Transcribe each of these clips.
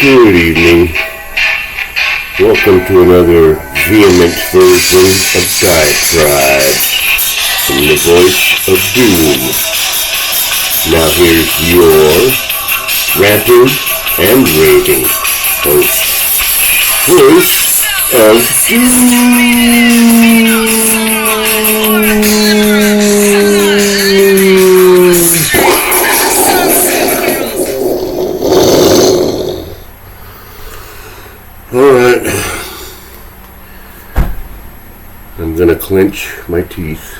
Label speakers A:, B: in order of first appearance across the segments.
A: Good evening. Welcome to another vehement version of Diatribe from the voice of Doom. Now here's your ranting and raving host, Voice of Doom. Alright, I'm gonna clench my teeth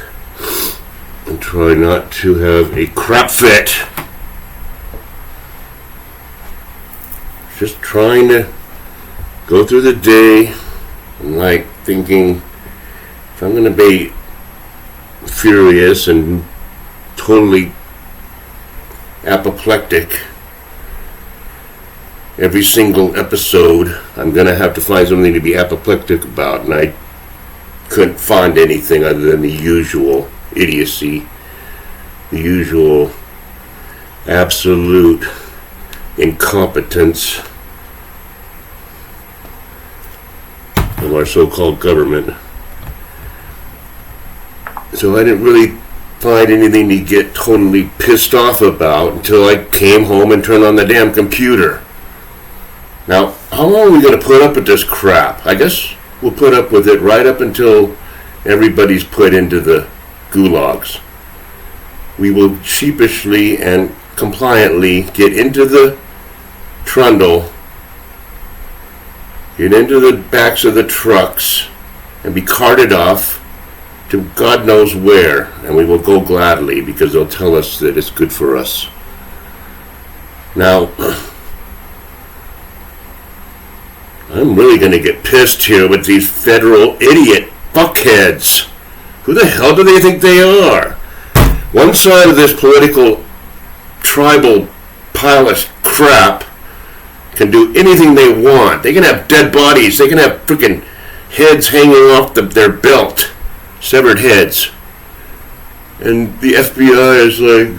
A: and try not to have a crap fit. Just trying to go through the day and thinking if I'm gonna be furious and totally apoplectic every single episode, I'm going to have to find something to be apoplectic about, and I couldn't find anything other than the usual idiocy, the usual absolute incompetence of our so-called government. So I didn't really find anything to get totally pissed off about until I came home and turned on the damn computer. Now, how long are we going to put up with this crap? I guess we'll put up with it right up until everybody's put into the gulags. We will sheepishly and compliantly get into the trundle, get into the backs of the trucks, and be carted off to God knows where, and we will go gladly because they'll tell us that it's good for us. Now, I'm really going to get pissed here with these federal idiot fuckheads. Who the hell do they think they are? One side of this political tribal pile of crap can do anything they want. They can have dead bodies. They can have freaking heads hanging off their belt. Severed heads. And the FBI is like,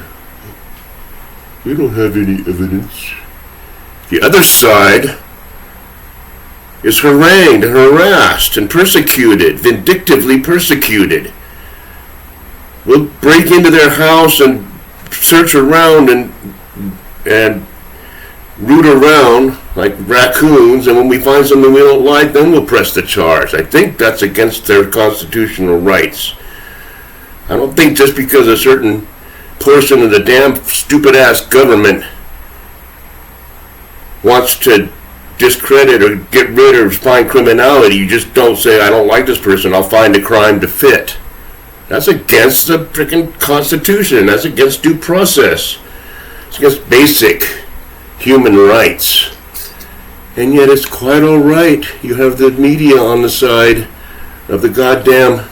A: we don't have any evidence. The other side is harangued and harassed and persecuted, vindictively persecuted. We'll break into their house and search around and root around like raccoons, and when we find something we don't like, then we'll press the charge. I think that's against their constitutional rights. I don't think just because a certain portion of the damn stupid-ass government wants to discredit or get rid of fine criminality, you just don't say, I don't like this person, I'll find a crime to fit. That's against the freaking Constitution. That's against due process. It's against basic human rights. And yet it's quite alright. You have the media on the side of the goddamn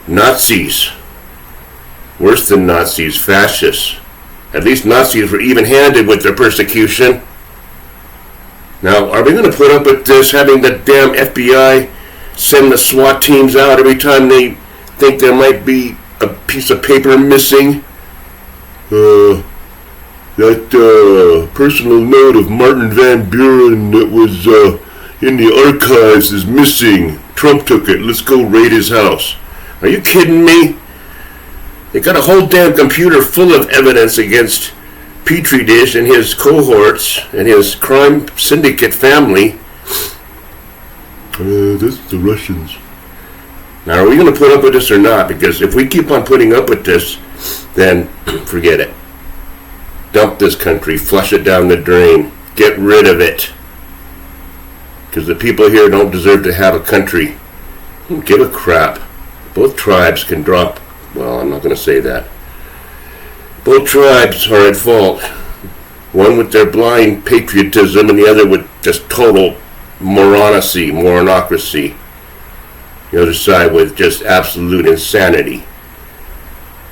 A: Nazis. Worse than Nazis, fascists. At least Nazis were even-handed with their persecution. Now, are we going to put up with this, having the damn FBI send the SWAT teams out every time they think there might be a piece of paper missing? That personal note of Martin Van Buren that was in the archives is missing. Trump took it. Let's go raid his house. Are you kidding me? They got a whole damn computer full of evidence against Petri Dish and his cohorts and his crime syndicate family. That's the Russians. Now, are we going to put up with this or not? Because if we keep on putting up with this, then forget it. Dump this country, flush it down the drain, get rid of it. Because the people here don't deserve to have a country. Don't give a crap. Both tribes can drop. Well, I'm not going to say that. Both tribes are at fault. One with their blind patriotism and the other with just total moronocracy. The other side with just absolute insanity.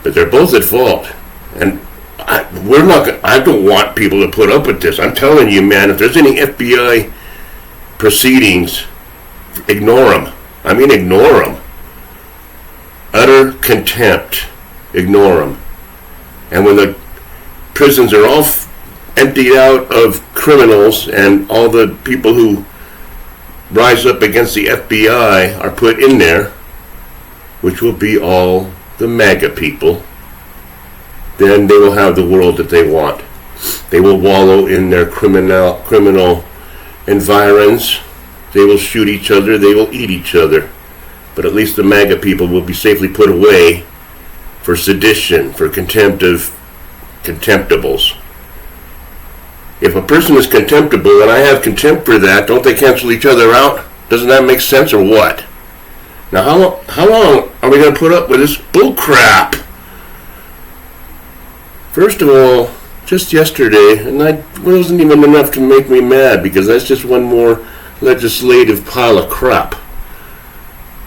A: But they're both at fault. And I don't want people to put up with this. I'm telling you, man, if there's any FBI proceedings, ignore them. I mean, ignore them. Utter contempt. Ignore them. And when the prisons are all emptied out of criminals, and all the people who rise up against the FBI are put in there, which will be all the MAGA people, then they will have the world that they want. They will wallow in their criminal environs. They will shoot each other. They will eat each other. But at least the MAGA people will be safely put away for sedition, for contempt of contemptibles. If a person is contemptible and I have contempt for that, don't they cancel each other out? Doesn't that make sense or what? Now, how long are we going to put up with this bull crap? First of all, just yesterday, and that wasn't even enough to make me mad, because that's just one more legislative pile of crap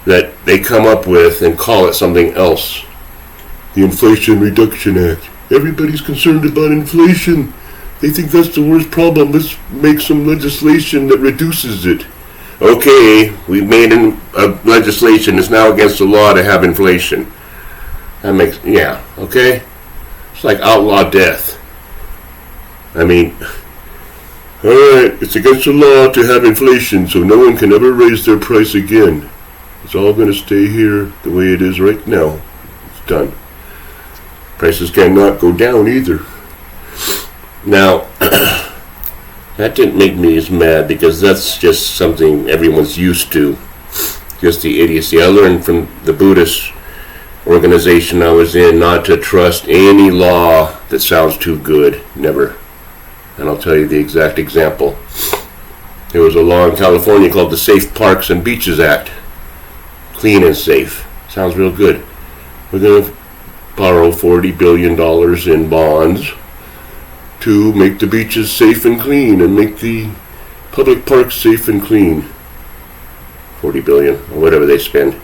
A: that they come up with and call it something else. The Inflation Reduction Act. Everybody's concerned about inflation. They think that's the worst problem. Let's make some legislation that reduces it. Okay, we made a legislation. It's now against the law to have inflation. That makes, yeah, okay? It's like outlaw death. I mean, alright, it's against the law to have inflation, so no one can ever raise their price again. It's all going to stay here the way it is right now. It's done. Prices cannot go down either. Now, that didn't make me as mad, because that's just something everyone's used to. Just the idiocy. I learned from the Buddhist organization I was in not to trust any law that sounds too good. Never. And I'll tell you the exact example. There was a law in California called the Safe Parks and Beaches Act. Clean and safe. Sounds real good. We're going to borrow $40 billion in bonds to make the beaches safe and clean and make the public parks safe and clean. $40 billion, or whatever they spend.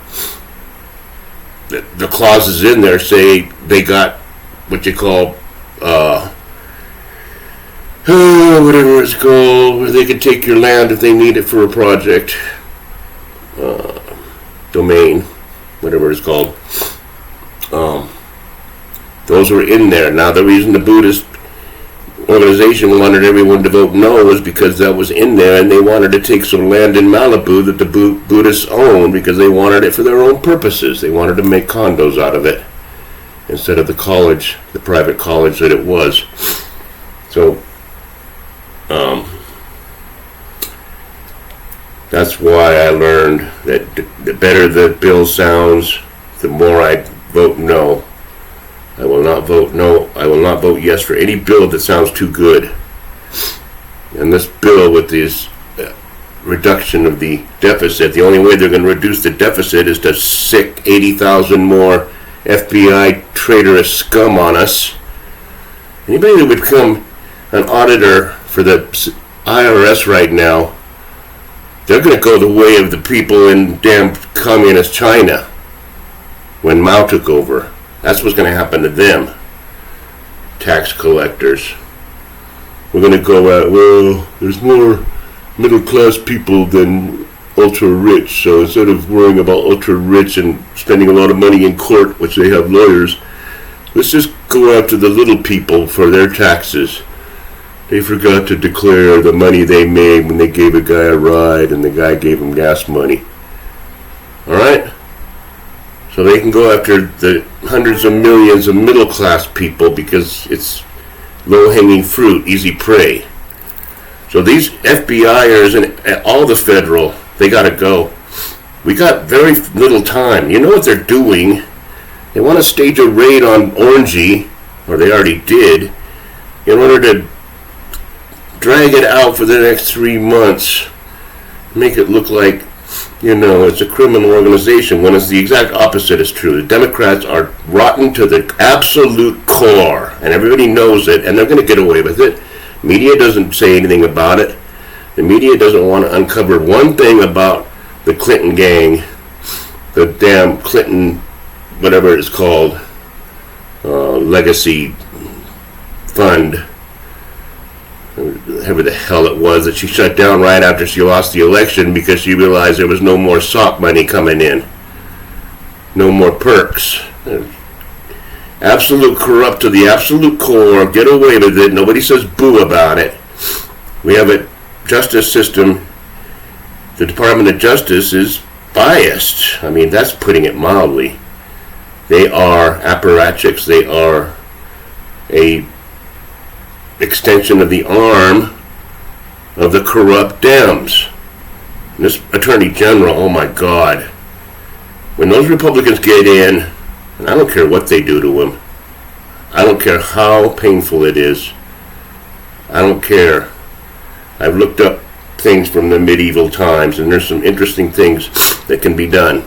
A: The clauses in there say they got what you call whatever it's called, where they can take your land if they need it for a project. Domain, whatever it's called. Those were in there. Now, the reason the Buddhist organization wanted everyone to vote no was because that was in there, and they wanted to take some land in Malibu that the Buddhists owned, because they wanted it for their own purposes. They wanted to make condos out of it instead of the college, the private college that it was. So, that's why I learned that the better the bill sounds, the more I vote no. I will not vote no. I will not vote yes for any bill that sounds too good. And this bill with this reduction of the deficit, the only way they're going to reduce the deficit is to sick 80,000 more FBI traitorous scum on us. Anybody that would become an auditor for the IRS right now, they're going to go the way of the people in damn communist China when Mao took over. That's what's going to happen to them. Tax collectors. We're going to go out, well, there's more middle class people than ultra rich, so instead of worrying about ultra rich and spending a lot of money in court, which they have lawyers, let's just go after the little people for their taxes. They forgot to declare the money they made when they gave a guy a ride and the guy gave him gas money. Alright? So they can go after the hundreds of millions of middle class people because it's low-hanging fruit, easy prey. So these FBIers and all the federal, they got to go. We got very little time. You know what they're doing? They want to stage a raid on Orangey, or they already did, in order to drag it out for the next 3 months. Make it look like, it's a criminal organization, when it's the exact opposite is true. The Democrats are rotten to the absolute core, and everybody knows it, and they're going to get away with it. Media doesn't say anything about it. The media doesn't want to uncover one thing about the Clinton gang, the damn Clinton, whatever it's called, legacy fund, whatever the hell it was, that she shut down right after she lost the election because she realized there was no more sock money coming in. No more perks. absolute corrupt to the absolute core, get away with it, nobody says boo about it. We have a justice system, the Department of Justice is biased. I mean, that's putting it mildly. They are apparatchiks, they are a extension of the arm of the corrupt Dems. And this Attorney General, oh my God. When those Republicans get in, and I don't care what they do to him, I don't care how painful it is, I don't care. I've looked up things from the medieval times, and there's some interesting things that can be done.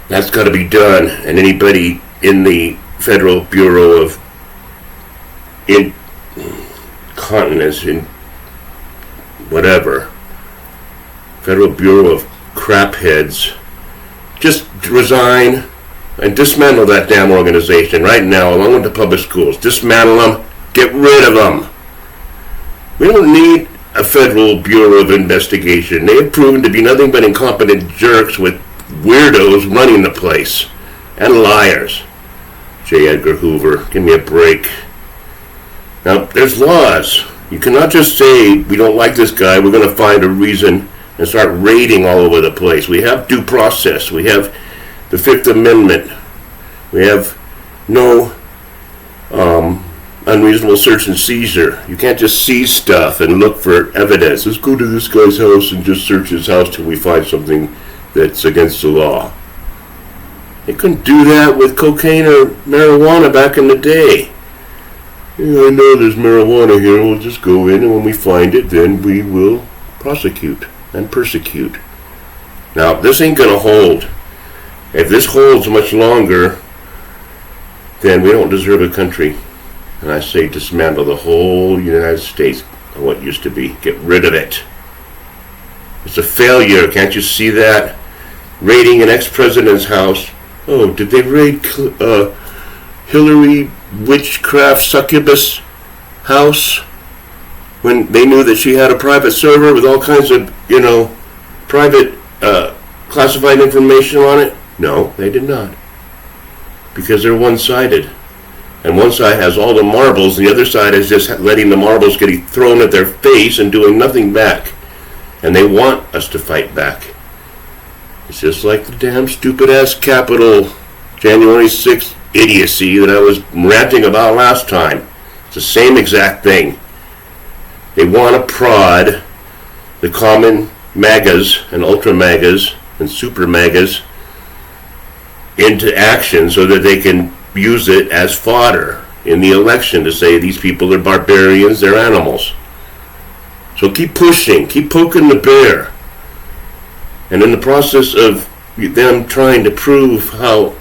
A: That's got to be done, and anybody in the Federal Bureau of Incontinence, in whatever, Federal Bureau of Crapheads, just resign and dismantle that damn organization right now, along with the public schools. Dismantle them, get rid of them. We don't need a Federal Bureau of Investigation. They have proven to be nothing but incompetent jerks with weirdos running the place, and liars. J. Edgar Hoover, give me a break. Now, there's laws. You cannot just say, we don't like this guy, we're going to find a reason and start raiding all over the place. We have due process. We have the Fifth Amendment. We have no unreasonable search and seizure. You can't just seize stuff and look for evidence. Let's go to this guy's house and just search his house till we find something that's against the law. They couldn't do that with cocaine or marijuana back in the day. Yeah, I know there's marijuana here, we'll just go in, and when we find it, then we will prosecute and persecute. Now, this ain't gonna hold. If this holds much longer, then we don't deserve a country. And I say dismantle the whole United States of what used to be. Get rid of it. It's a failure, can't you see that? Raiding an ex-president's house. Oh, did they raid Hillary witchcraft succubus house when they knew that she had a private server with all kinds of, private classified information on it? No, they did not. Because they're one-sided. And one side has all the marbles, and the other side is just letting the marbles get thrown at their face and doing nothing back. And they want us to fight back. It's just like the damn stupid-ass Capitol January 6th idiocy that I was ranting about last time. It's the same exact thing. They want to prod the common MAGAs and ultra MAGAs and super MAGAs into action so that they can use it as fodder in the election to say these people are barbarians, they're animals. So keep pushing, keep poking the bear. And in the process of them trying to prove how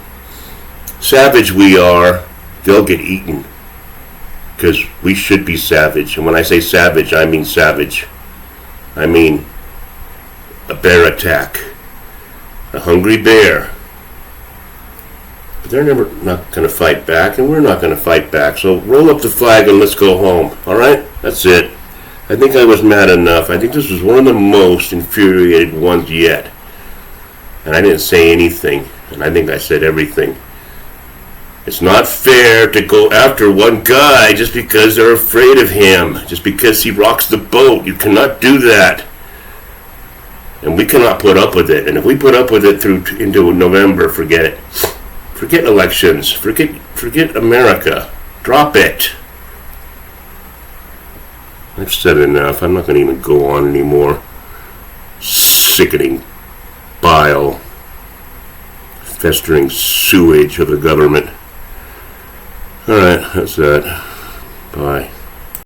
A: savage we are, they'll get eaten. Because we should be savage. And when I say savage, I mean savage. I mean a bear attack. A hungry bear. But they're not going to fight back, and we're not going to fight back. So roll up the flag and let's go home. Alright? That's it. I think I was mad enough. I think this was one of the most infuriated ones yet. And I didn't say anything. And I think I said everything. It's not fair to go after one guy just because they're afraid of him. Just because he rocks the boat. You cannot do that. And we cannot put up with it. And if we put up with it through into November, forget it. Forget elections. Forget America. Drop it. I've said enough. I'm not going to even go on anymore. Sickening bile. Festering sewage of the government. Alright, that's that. Bye.